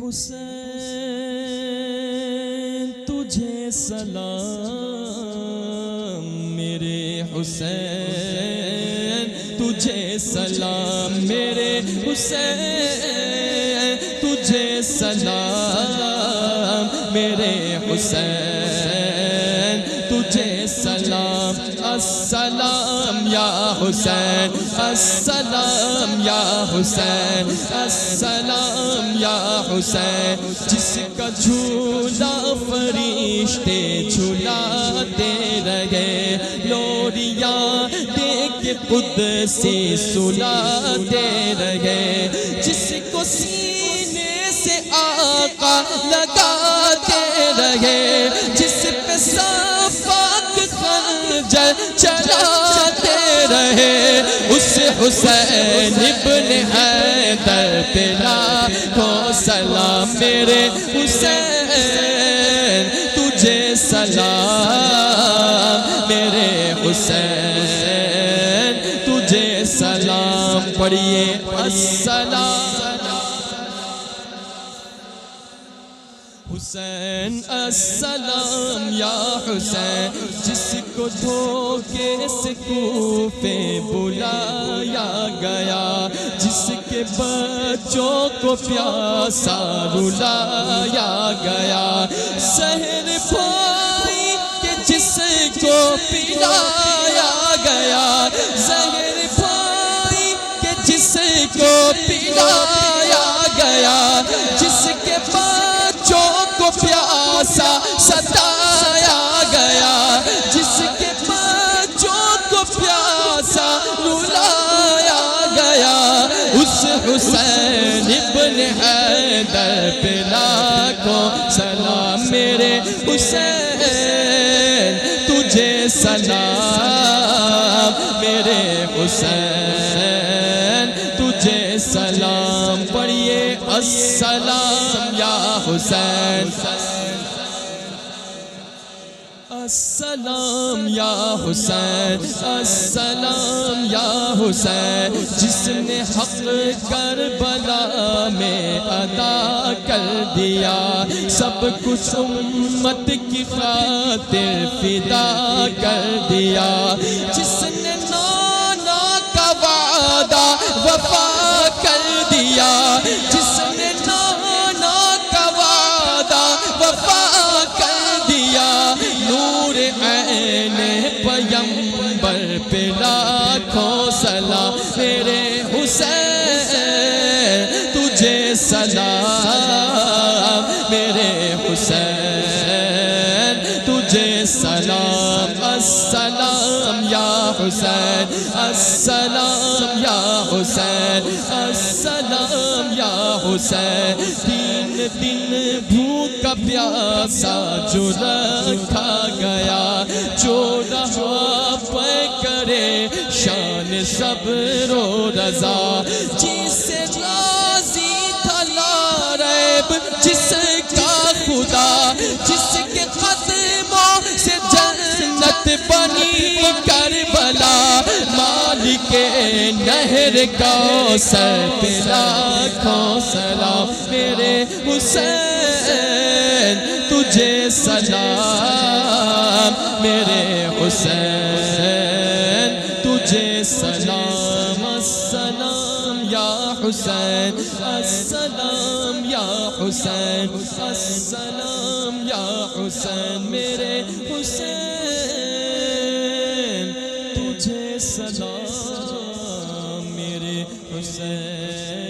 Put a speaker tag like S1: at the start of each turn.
S1: حسین تجھے سلام میرے حسین تجھے سلام میرے حسین تجھے سلام میرے حسین تجھے سلام السلام یا حسین السلام یا حسین السلام یا حسین جس کا جھولا فرشتے جھلاتے رہے لوریاں دے کے قدسی سلاتے رہے جس کو سینے سے آقا لگاتے رہے جس پہ صفاق خنجر چلاتے رہے اس حسین ابن حیدر پہ لاکھوں سلام میرے حسین تجھے سلام میرے حسین تجھے سلام پڑھیے السلام حسین السلام یا حسین جس کو دھوکے سے کوفے بلایا گیا جس کے بچوں کو پیاسا رلایا گیا سحر بھائی کہ جس کو پلایا گیا زہر بھائی کہ جس کو پلایا گیا جس کے بچوں کو پیاسا ستایا گیا جس کے بچوں کو پیاسا رلایا گیا اس حسین ابن حیدر پہ لاکھوں سلام میرے حسین تجھے سلام میرے حسین تجھے سلام پڑھیے السلام یا حسین السلام یا حسین السلام یا حسین جس نے حق کربلا میں ادا کر دیا سب کچھ امت کی خاطر فدا کر دیا جس نے نانا کا وعدہ وفا کر دیا جس نے نانا کا وعدہ وفا کر دیا نور عین پیمبر پہ لاکھوں سلام میرے حسین تجھے سلام میرے حسین تجھے سلام السلام یا حسین السلام یا حسین السلام یا حسین تین دن بھوکا پیاسا جو رکھا گیا جو رہا پہ کرے شان صبر و رضا جسے راضی تھا لا ریب جس کا خدا جس کے قدموں سے جنت بنی کربلا مالک نہر کوثر پہ لاکھوں سلام میرے حسین تجھے سلام میرے حسین تجھے سلام السلام یا حسین السلام یا حسین السلام یا حسین میرے حسین تجھے سلام میرے حسین